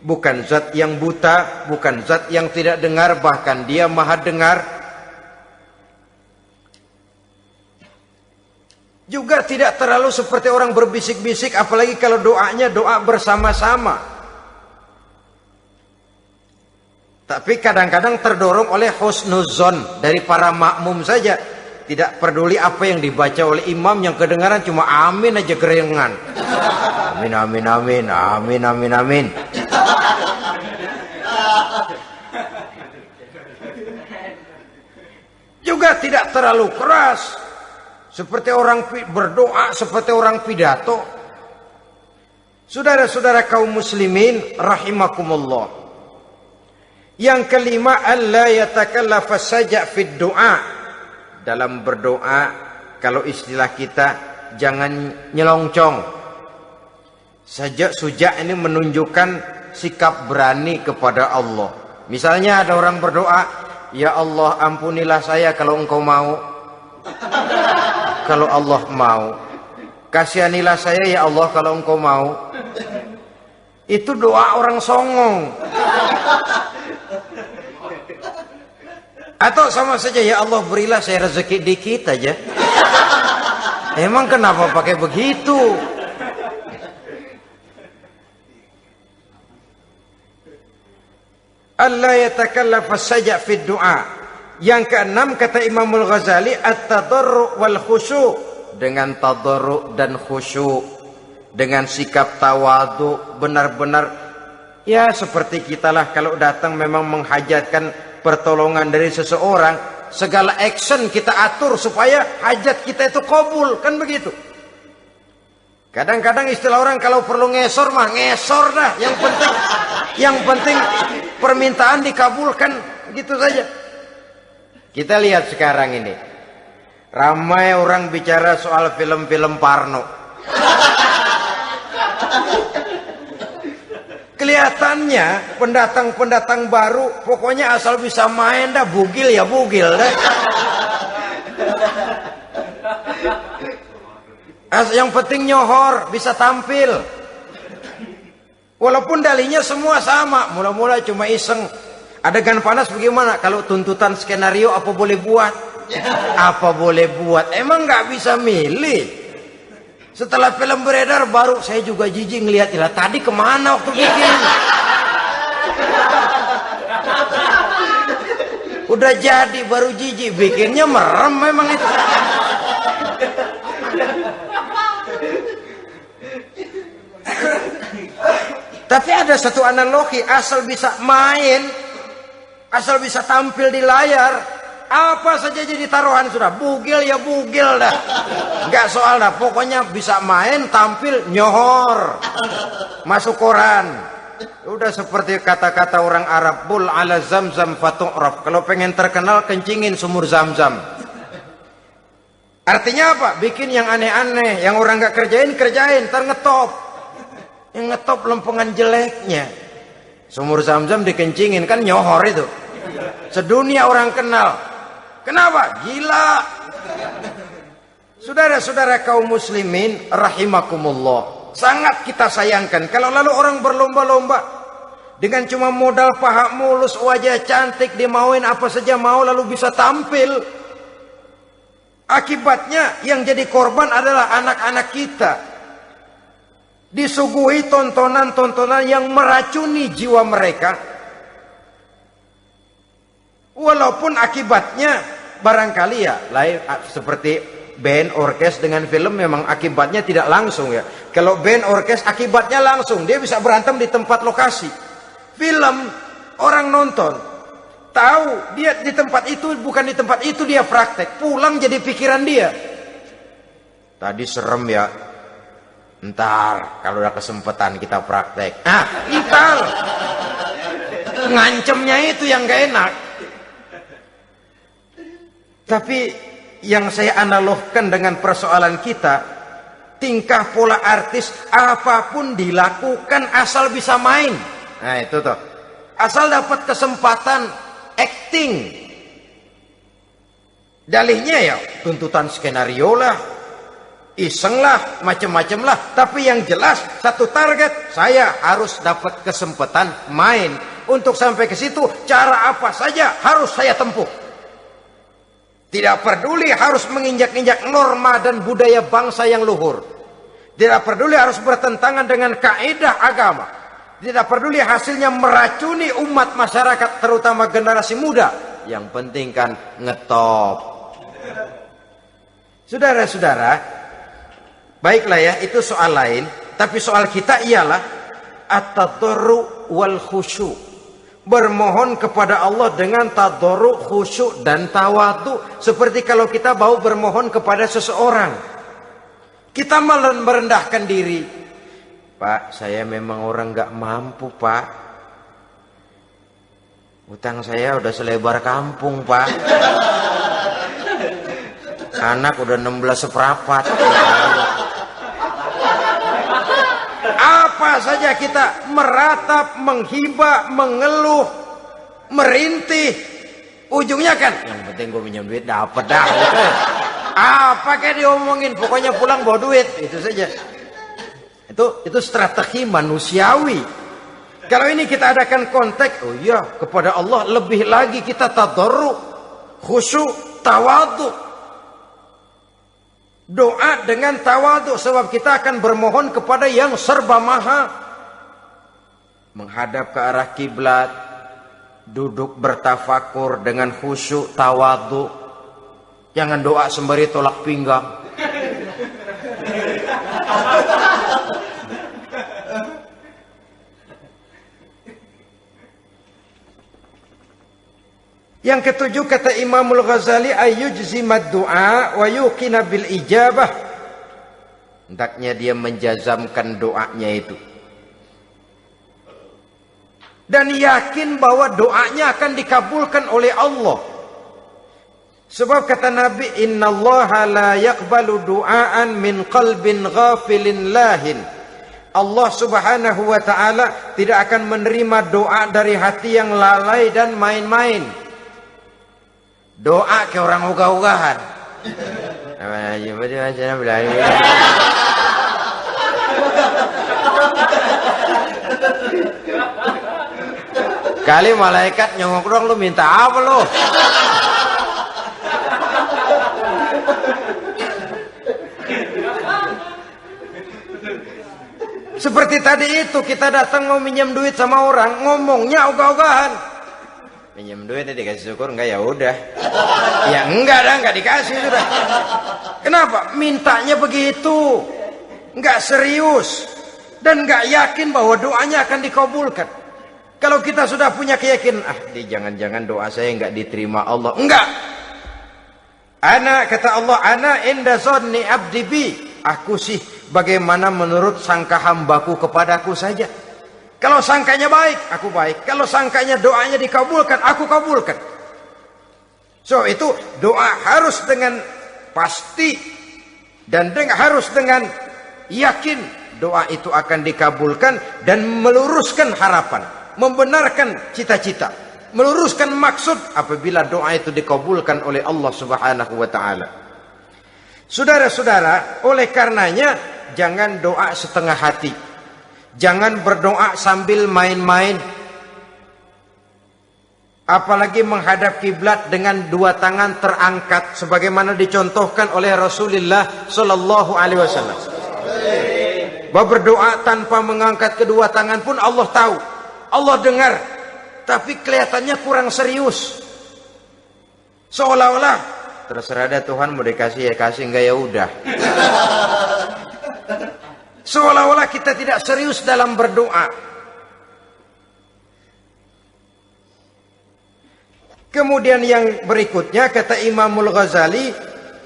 bukan zat yang buta, bukan zat yang tidak dengar, bahkan dia maha dengar. Juga tidak terlalu seperti orang berbisik-bisik, apalagi kalau doanya doa bersama-sama. Tapi kadang-kadang terdorong oleh husnuzon dari para makmum saja. Tidak peduli apa yang dibaca oleh imam, yang kedengaran cuma amin aja gerengan. Amin, amin, amin, amin, amin, amin. Juga tidak terlalu keras, seperti orang berdoa, seperti orang pidato. Saudara-saudara kaum muslimin rahimakumullah. Yang kelima, alla yatakallafa saja fid du'a. Dalam berdoa, kalau istilah kita, jangan nyelongcong. Sajak sujak ini menunjukkan sikap berani kepada Allah. Misalnya ada orang berdoa, ya Allah ampunilah saya kalau engkau mau. Kalau Allah mau. Kasihanilah saya ya Allah kalau engkau mau. Itu doa orang songong. Atau sama saja, ya Allah berilah saya rezeki dikit aja. Emang kenapa pakai begitu? Allah yatakallafa saja fid du'a. Yang keenam kata Imamul Ghazali, at-tadarru' wal khusyu'. Dengan tadarru' dan khusyu', dengan sikap tawadu, benar-benar ya seperti kita lah kalau datang memang menghajatkan pertolongan dari seseorang, segala action kita atur supaya hajat kita itu kabul, kan begitu. Kadang-kadang istilah orang kalau perlu ngesor mah ngesor dah, yang penting permintaan dikabulkan, gitu saja. Kita lihat sekarang ini, ramai orang bicara soal film-film Parno. Kelihatannya pendatang-pendatang baru, pokoknya asal bisa main dah, bugil ya bugil dah. Yang penting nyohor, bisa tampil. Walaupun dalihnya semua sama, mula-mula cuma iseng. Adegan panas bagaimana? Kalau tuntutan skenario apa boleh buat? Apa boleh buat? Emang nggak bisa milih. Setelah film beredar baru saya juga jijik ngelihat, ilah tadi kemana waktu bikin. Udah jadi baru jijik, bikinnya merem memang itu. Tapi ada satu analogi, asal bisa main, asal bisa tampil di layar, apa saja jadi taruhan sudah, bugil ya bugil dah, nggak soal dah, pokoknya bisa main, tampil, nyohor, masuk koran. Udah seperti kata-kata orang Arab, bul ala zamzam fatu'raf. Kalau pengen terkenal kencingin sumur Zamzam. Artinya apa? Bikin yang aneh-aneh, yang orang nggak kerjain, ntar ngetop. Yang ngetop lempengan jeleknya. Sumur Zamzam dikencingin, kan nyohor itu. Sedunia orang kenal. Kenapa? Gila. Saudara-saudara kaum muslimin rahimakumullah, sangat kita sayangkan kalau lalu orang berlomba-lomba dengan cuma modal paha mulus, wajah cantik, dimauin apa saja mau, lalu bisa tampil. Akibatnya yang jadi korban adalah anak-anak kita, disuguhi tontonan-tontonan yang meracuni jiwa mereka. Walaupun akibatnya barangkali ya lain, seperti band orkes dengan film memang akibatnya tidak langsung ya. Kalau band orkes akibatnya langsung, dia bisa berantem di tempat lokasi. Film orang nonton tahu dia di tempat itu, bukan di tempat itu dia praktek, pulang jadi pikiran dia. Tadi serem ya, ntar kalau udah kesempatan kita praktek. Ntar ngancemnya itu yang gak enak. Tapi yang saya analogkan dengan persoalan kita, tingkah pola artis apapun dilakukan asal bisa main. Nah itu tuh, asal dapat kesempatan acting. Dalihnya ya tuntutan skenario lah, iseng lah, macam-macam lah. Tapi yang jelas satu target, saya harus dapat kesempatan main. Untuk sampai ke situ, cara apa saja harus saya tempuh. Tidak peduli harus menginjak-injak norma dan budaya bangsa yang luhur. Tidak peduli harus bertentangan dengan kaidah agama. Tidak peduli hasilnya meracuni umat masyarakat, terutama generasi muda. Yang penting kan ngetop. Saudara-saudara, baiklah ya, itu soal lain. Tapi soal kita ialah at-tadarru wal khusyu'. Bermohon kepada Allah dengan tadarru, khusyuk dan tawadhu. Seperti kalau kita mau bermohon kepada seseorang, kita merendahkan diri. Pak, saya memang orang gak mampu, Pak. Utang saya udah selebar kampung, Pak. Anak udah 16 seperempat. Apa saja kita meratap, menghibah, mengeluh, merintih. Ujungnya kan, yang penting gue minjem duit dapat dah. Gitu. Apa kayak diomongin, pokoknya pulang bawa duit, itu saja. Itu strategi manusiawi. Kalau ini kita adakan konteks, oh iya, kepada Allah lebih lagi kita tadarru, khusyuk, tawadhu. Doa dengan tawadhu, sebab kita akan bermohon kepada yang serba maha. Menghadap ke arah kiblat, duduk bertafakur dengan khusyuk, tawadhu. Jangan doa sembari tolak pinggang. Yang ketujuh, kata Imamul Ghazali, ayyujzimad du'a wa yuqina bil ijabah. Hendaknya dia menjazamkan doanya itu dan yakin bahwa doanya akan dikabulkan oleh Allah. Sebab kata Nabi, innallaha la yaqbalu du'aan min qalbin ghafilin lahin. Allah subhanahu wa ta'ala tidak akan menerima doa dari hati yang lalai dan main-main. Doa ke orang ugah-ugahan. Kali malaikat nyongok dong, lu minta apa lu? Seperti tadi itu, kita datang mau minjem duit sama orang, ngomongnya ogah-ogahan. Minjem duitnya dikasih syukur, enggak ya udah. Ya enggak dah, enggak dikasih sudah. Kenapa? Mintanya begitu. Enggak serius dan enggak yakin bahwa doanya akan dikabulkan. Kalau kita sudah punya keyakinan, jangan-jangan doa saya enggak diterima Allah. Enggak. Ana, kata Allah, ana inda zanni abdi bi. Aku sih bagaimana menurut sangka hambaku kepadaku saja. Kalau sangkanya baik, aku baik. Kalau sangkanya doanya dikabulkan, aku kabulkan. So itu doa harus dengan pasti dan harus dengan yakin doa itu akan dikabulkan dan meluruskan harapan, membenarkan cita-cita, meluruskan maksud apabila doa itu dikabulkan oleh Allah Subhanahu wa taala. Saudara-saudara, oleh karenanya jangan doa setengah hati. Jangan berdoa sambil main-main. Apalagi menghadap kiblat dengan dua tangan terangkat sebagaimana dicontohkan oleh Rasulullah sallallahu alaihi wasallam. Bahwa berdoa tanpa mengangkat kedua tangan pun Allah tahu. Allah dengar, tapi kelihatannya kurang serius. Seolah-olah terserah dah Tuhan, mau dikasih ya kasih, enggak ya udah. Seolah-olah kita tidak serius dalam berdoa. Kemudian yang berikutnya kata Imamul Ghazali,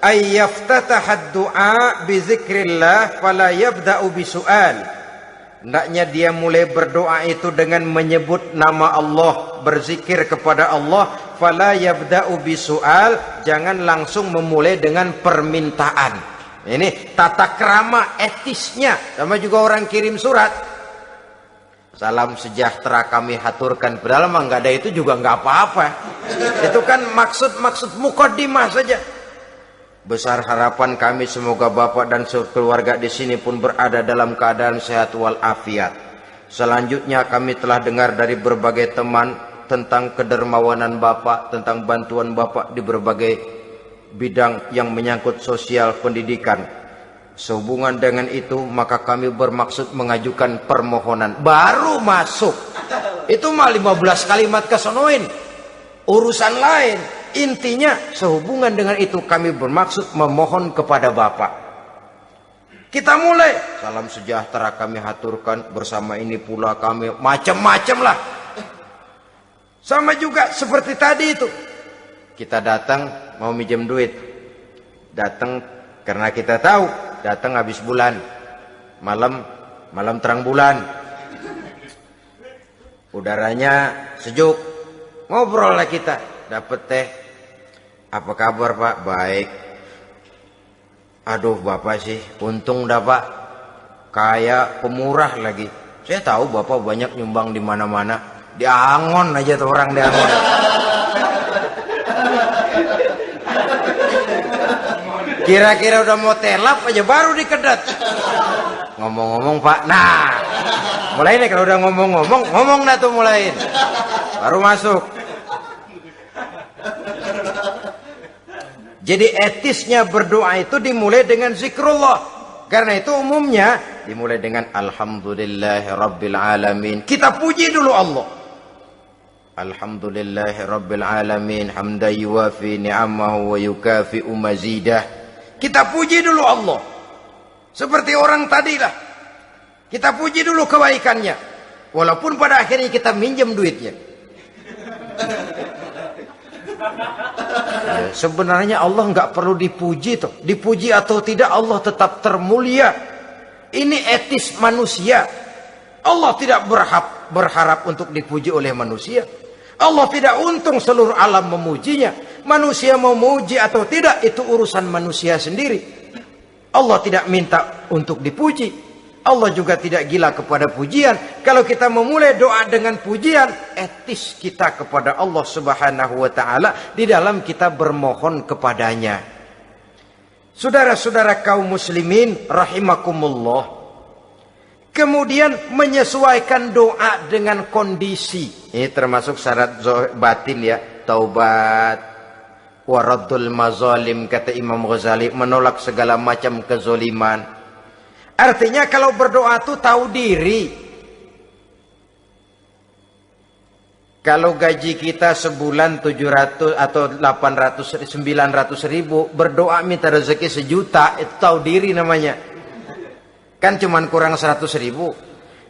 ayyaftatahad du'a bi zikrillah fala yabda'u bisu'al. Hendaknya dia mulai berdoa itu dengan menyebut nama Allah, berzikir kepada Allah, fala yabda'u bisu'al, jangan langsung memulai dengan permintaan. Ini tata krama etisnya. Sama juga orang kirim surat, salam sejahtera kami haturkan, padahal mah nggak ada itu juga nggak apa-apa. Itu kan maksud mukaddimah saja. Besar harapan kami semoga Bapak dan keluarga di sini pun berada dalam keadaan sehat walafiat. Selanjutnya kami telah dengar dari berbagai teman tentang kedermawanan Bapak, tentang bantuan Bapak di berbagai bidang yang menyangkut sosial pendidikan. Sehubungan dengan itu maka kami bermaksud mengajukan permohonan. Baru masuk itu mah 15 kalimat kesonoin, urusan lain. Intinya sehubungan dengan itu kami bermaksud memohon kepada Bapak. Kita mulai. Salam sejahtera kami haturkan, bersama ini pula kami macam-macam lah. Sama juga seperti tadi itu. Kita datang mau minjem duit. Datang karena kita tahu datang habis bulan. Malam terang bulan. Udaranya sejuk. Ngobrol lah kita. Dapat teh. Apa kabar Pak? Baik. Aduh Bapak sih, untung dah Pak. Kayak pemurah lagi. Saya tahu Bapak banyak nyumbang di mana-mana. Di Angon aja tuh orang di Angon. Kira-kira udah mau telap aja baru dikedat. Ngomong-ngomong Pak, nah mulai nih kalau udah ngomong dah tuh mulain. Baru masuk. Jadi etisnya berdoa itu dimulai dengan zikrullah. Karena itu umumnya dimulai dengan Alhamdulillahi Rabbil Alamin. Kita puji dulu Allah. Alhamdulillahi Rabbil Alamin. Hamda yuwafi ni'amahu wa yukafi'u mazidah. Kita puji dulu Allah. Seperti orang tadilah. Kita puji dulu kebaikannya. Walaupun pada akhirnya kita minjem duitnya. Ya, sebenarnya Allah nggak perlu dipuji toh. Dipuji atau tidak Allah tetap termulia. Ini etis manusia. Allah tidak berharap untuk dipuji oleh manusia. Allah tidak untung seluruh alam memujinya. Manusia mau memuji atau tidak itu urusan manusia sendiri. Allah tidak minta untuk dipuji. Allah juga tidak gila kepada pujian. Kalau kita memulai doa dengan pujian, etis kita kepada Allah Subhanahu wa taala di dalam kita bermohon kepadanya. Saudara-saudara kaum muslimin rahimakumullah. Kemudian menyesuaikan doa dengan kondisi. Ini termasuk syarat batin ya, taubat, waraddul mazalim kata Imam Ghazali, menolak segala macam kezoliman. Artinya kalau berdoa itu tahu diri. Kalau gaji kita sebulan 700 atau 800 900 ribu, berdoa minta rezeki 1 juta, itu tahu diri namanya. Kan cuman kurang 100 ribu.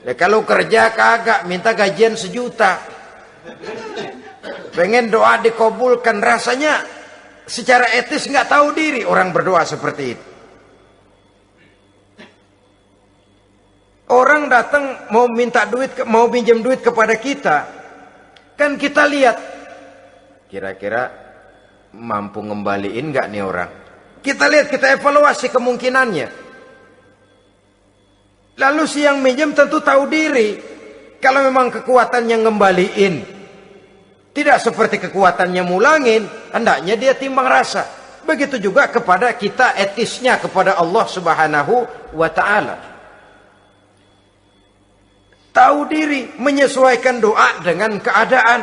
Ya, kalau kerja kagak minta gajian 1 juta. Pengen doa dikabulkan, rasanya secara etis nggak tahu diri orang berdoa seperti itu. Orang datang mau minta duit, mau pinjam duit kepada kita, kan kita lihat kira-kira mampu ngembaliin nggak nih orang. Kita lihat, kita evaluasi kemungkinannya. Lalu si yang minjem tentu tahu diri. Kalau memang kekuatannya ngembaliin, tidak seperti kekuatannya mulangin, hendaknya dia timbang rasa. Begitu juga kepada kita etisnya kepada Allah Subhanahu wa ta'ala. Tahu diri, menyesuaikan doa dengan keadaan.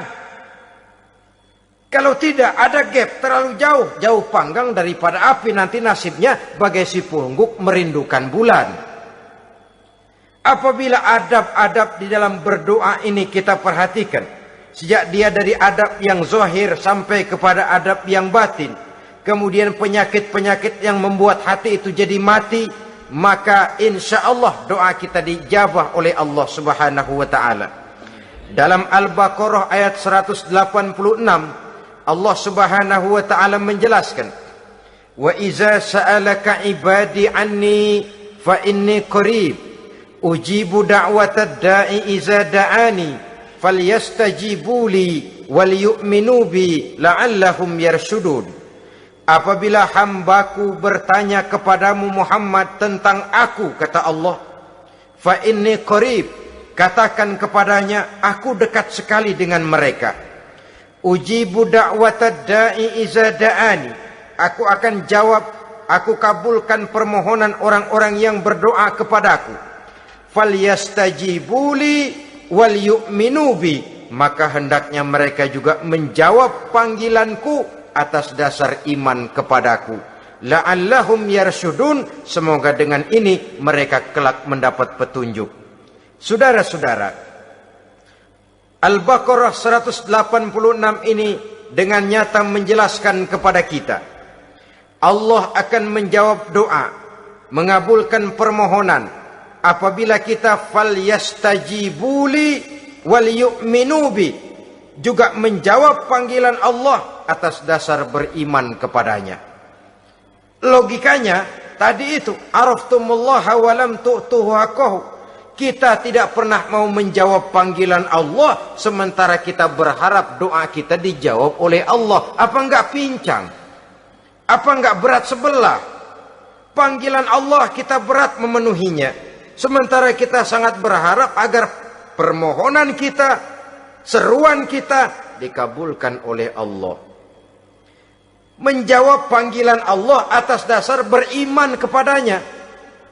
Kalau tidak ada gap terlalu jauh panggang daripada api, nanti nasibnya bagai si pungguk merindukan bulan. Apabila adab-adab di dalam berdoa ini kita perhatikan, sejak dia dari adab yang zahir sampai kepada adab yang batin, kemudian penyakit-penyakit yang membuat hati itu jadi mati, maka insya Allah doa kita dijabah oleh Allah Subhanahu wa ta'ala. Dalam Al-Baqarah ayat 186 Allah Subhanahu wa ta'ala menjelaskan, wa iza sa'alaka ibadi anni fa inni qarib ujibu da'watad da'i iza da'ani falyastajibu li wal yu'minu bi la'allahum yarshudun. Apabila hambaku bertanya kepadamu Muhammad tentang aku, kata Allah, fa inni qarib, katakan kepadanya aku dekat sekali dengan mereka. Ujibu da'watad da'i iza da'ani, aku akan jawab aku kabulkan permohonan orang-orang yang berdoa kepadaku. Falyastajibuli wal yu'minu bi, maka hendaknya mereka juga menjawab panggilanku atas dasar iman kepadaku. La'allahum yarsyudun, semoga dengan ini mereka kelak mendapat petunjuk. Saudara-saudara, Al-Baqarah 186 ini dengan nyata menjelaskan kepada kita, Allah akan menjawab doa, mengabulkan permohonan apabila kita falyastajibuli wal yu'minu bi, juga menjawab panggilan Allah atas dasar beriman kepadanya. Logikanya tadi itu, araftumullaha wa lam tu'tuhu haqqahu. Kita tidak pernah mau menjawab panggilan Allah sementara kita berharap doa kita dijawab oleh Allah. Apa enggak pincang? Apa enggak berat sebelah? Panggilan Allah kita berat memenuhinya, sementara kita sangat berharap agar permohonan kita, seruan kita dikabulkan oleh Allah. Menjawab panggilan Allah atas dasar beriman kepadanya.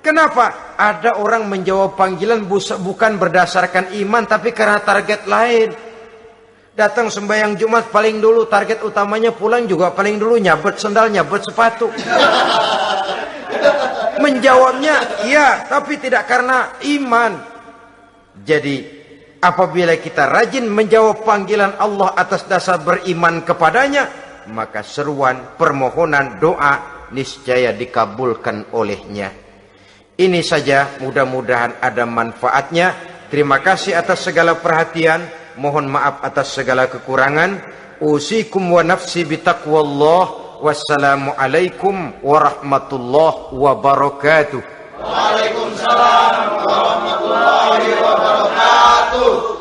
Kenapa? Ada orang menjawab panggilan bukan berdasarkan iman, tapi karena target lain. Datang sembahyang Jumat paling dulu, target utamanya pulang juga paling dulu nyabet sendal, nyabet sepatu. Menjawabnya iya, tapi tidak karena iman. Jadi apabila kita rajin menjawab panggilan Allah atas dasar beriman kepadanya, maka seruan, permohonan, doa niscaya dikabulkan olehnya. Ini saja, mudah-mudahan ada manfaatnya. Terima kasih atas segala perhatian. Mohon maaf atas segala kekurangan. Usikum wa nafsi bitaqwallah. Wassalamualaikum warahmatullahi wabarakatuh. Waalaikumsalam warahmatullahi wabarakatuh.